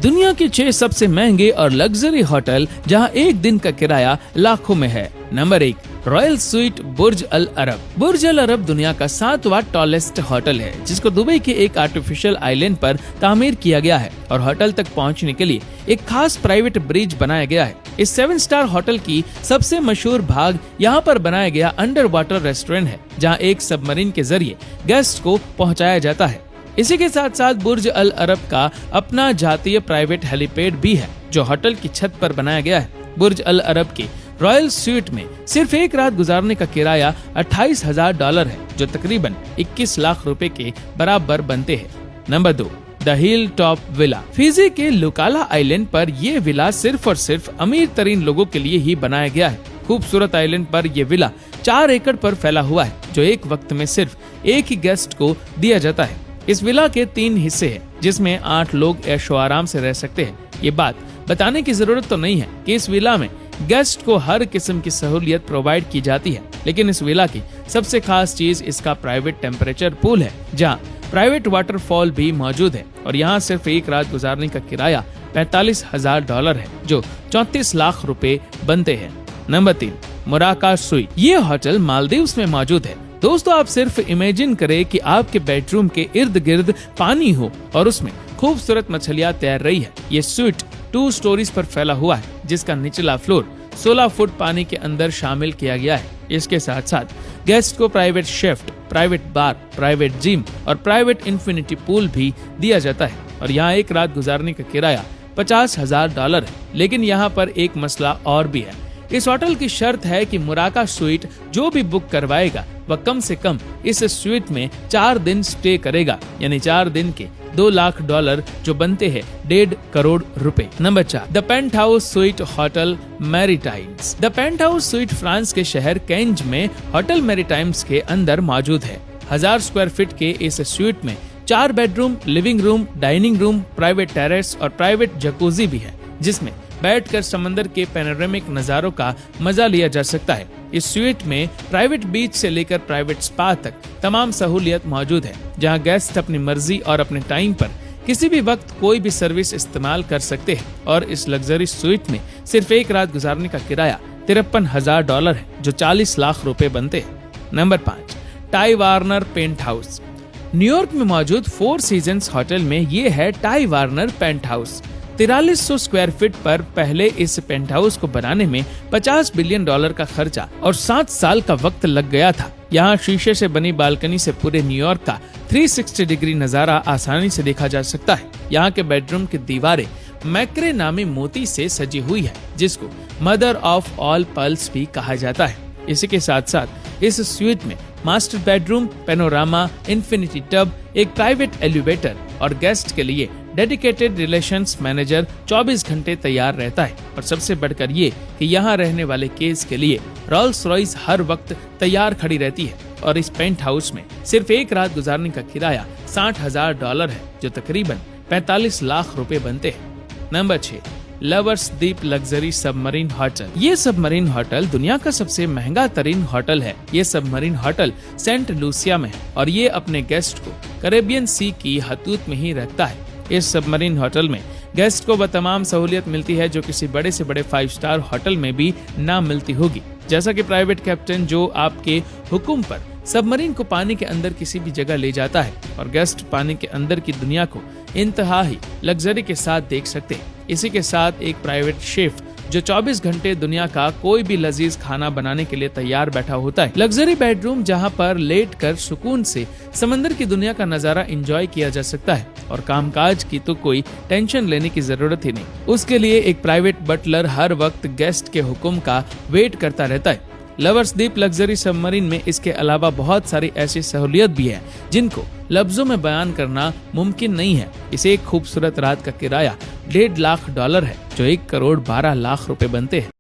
दुनिया के 6 सबसे महंगे और लग्जरी होटल जहां एक दिन का किराया लाखों में है। नंबर 1, रॉयल स्वीट बुर्ज अल अरब। बुर्ज अल अरब दुनिया का 7वां टॉलेस्ट होटल है, जिसको दुबई के एक आर्टिफिशियल आइलैंड पर तामीर किया गया है और होटल तक पहुंचने के लिए एक खास प्राइवेट ब्रिज बनाया गया है। इस 7 स्टार होटल की सबसे मशहूर भाग यहाँ पर बनाया गया अंडर वाटर रेस्टोरेंट है, जहाँ एक सबमरीन के जरिए गेस्ट को पहुँचाया जाता है। इसी के साथ साथ बुर्ज अल अरब का अपना जातीय प्राइवेट हेलीपैड भी है, जो होटल की छत पर बनाया गया है। बुर्ज अल अरब की रॉयल स्वीट में सिर्फ एक रात गुजारने का किराया $28,000 है, जो तकरीबन 21 लाख रुपए के बराबर बनते हैं। Number 2, the hill top villa. Fiji के लुकाला आइलैंड पर ये विला सिर्फ और सिर्फ अमीर तरीन लोगों के लिए ही बनाया गया है। खूबसूरत आइलैंड पर यह विला 4 एकड़ पर फैला हुआ है, जो एक वक्त में सिर्फ एक ही गेस्ट को दिया जाता है। इस विला के 3 हिस्से हैं, जिसमें 8 लोग ऐशो आराम से रह सकते हैं। ये बात बताने की जरूरत तो नहीं है कि इस विला में गेस्ट को हर किस्म की सहूलियत प्रोवाइड की जाती है, लेकिन इस विला की सबसे खास चीज इसका प्राइवेट टेम्परेचर पूल है, जहाँ प्राइवेट वाटरफॉल भी मौजूद है और यहाँ सिर्फ एक रात गुजारने का किराया $45,000 है, जो 34 लाख रुपए बनते हैं। Number 3, Muraka suite. ये होटल मालदीव्स में मौजूद है। दोस्तों, आप सिर्फ इमेजिन करें कि आपके बेडरूम के इर्द गिर्द पानी हो और उसमें खूबसूरत मछलियाँ तैर रही है। ये स्वीट 2 स्टोरीज पर फैला हुआ है, जिसका निचला फ्लोर 16 फुट पानी के अंदर शामिल किया गया है। इसके साथ साथ गेस्ट को प्राइवेट शेफ्ट, प्राइवेट बार, प्राइवेट जिम और प्राइवेट इन्फिनिटी पूल भी दिया जाता है और यहाँ एक रात गुजारने का किराया $50,000 है। लेकिन यहाँ पर एक मसला और भी है। इस होटल की शर्त है कि मुराका स्वीट जो भी बुक करवाएगा वह कम से कम इस स्वीट में 4 दिन स्टे करेगा, यानी 4 दिन के $2 लाख, जो बनते हैं 1.5 करोड़ रुपए। Number 4, the penthouse suite hotel Maritimes. The penthouse suite France के शहर कैंज में होटल मैरीटाइम्स के अंदर मौजूद है। 1000 स्क्वायर फीट के इस स्वीट में 4 bedroom, living room, dining room, private terrace और प्राइवेट जकूजी भी है, जिसमें बैठकर समंदर के पैनोरेमिक नजारों का मजा लिया जा सकता है। इस स्वीट में प्राइवेट बीच से लेकर प्राइवेट स्पा तक तमाम सहूलियत मौजूद है, जहां गेस्ट अपनी मर्जी और अपने टाइम पर किसी भी वक्त कोई भी सर्विस इस्तेमाल कर सकते हैं। और इस लग्जरी स्वीट में सिर्फ एक रात गुजारने का किराया $53,000 है, जो 40 लाख रुपए बनते हैं। Number 5, Ty Warner Penthouse. New York में मौजूद 4 सीजन्स होटल में ये है Ty Warner Penthouse. 4300 square feet पर पहले इस पेंट हाउस को बनाने में $50 बिलियन का खर्चा और 7 साल का वक्त लग गया था। यहाँ शीशे से बनी बालकनी से पूरे न्यूयॉर्क का 360 डिग्री नजारा आसानी से देखा जा सकता है। यहाँ के बेडरूम की दीवारें मैक्रे नामी मोती से सजी हुई है, जिसको मदर ऑफ ऑल पर्ल्स भी कहा जाता है। इसी के साथ साथ इस स्वीट में master bedroom, panorama, infinity tub, एक प्राइवेट एलिवेटर और गेस्ट के लिए डेडिकेटेड रिलेशंस मैनेजर 24 घंटे तैयार रहता है। और सबसे बढ़कर ये कि यहाँ रहने वाले केस के लिए रोल्स रॉयस हर वक्त तैयार खड़ी रहती है। और इस पेंट हाउस में सिर्फ एक रात गुजारने का किराया $60,000 है, जो तकरीबन 45 लाख रुपए बनते हैं। नंबर 6, लवर्स द्वीप लग्जरी सबमरीन होटल। ये सबमरीन होटल दुनिया का सबसे महंगा तरीन होटल है। ये सबमरीन होटल सेंट लूसिया में है और ये अपने गेस्ट को कैरेबियन सी की हदूद में ही रखता है। इस सबमरीन होटल में गेस्ट को वह तमाम सहूलियत मिलती है जो किसी बड़े से बड़े 5 स्टार होटल में भी ना मिलती होगी, जैसा कि प्राइवेट कैप्टन जो आपके हुक्म पर सबमरीन को पानी के अंदर किसी भी जगह ले जाता है और गेस्ट पानी के अंदर की दुनिया को इंतहाई लग्जरी के साथ देख सकते हैं। इसी के साथ एक प्राइवेट शेफ जो 24 घंटे दुनिया का कोई भी लजीज खाना बनाने के लिए तैयार बैठा होता है। लग्जरी बेडरूम जहां पर लेटकर सुकून से समंदर की दुनिया का नजारा एंजॉय किया जा सकता है और कामकाज की तो कोई टेंशन लेने की जरूरत ही नहीं। उसके लिए एक प्राइवेट बटलर हर वक्त गेस्ट के हुक्म का वेट करता रहता है। लवर्स द्वीप लग्जरी सबमरीन में इसके अलावा बहुत सारी ऐसी सहूलियत भी है जिनको लफ्जों में बयान करना मुमकिन नहीं है। इसे एक खूबसूरत रात का किराया $1.5 लाख है, जो 1 करोड़ 12 लाख रुपए बनते हैं।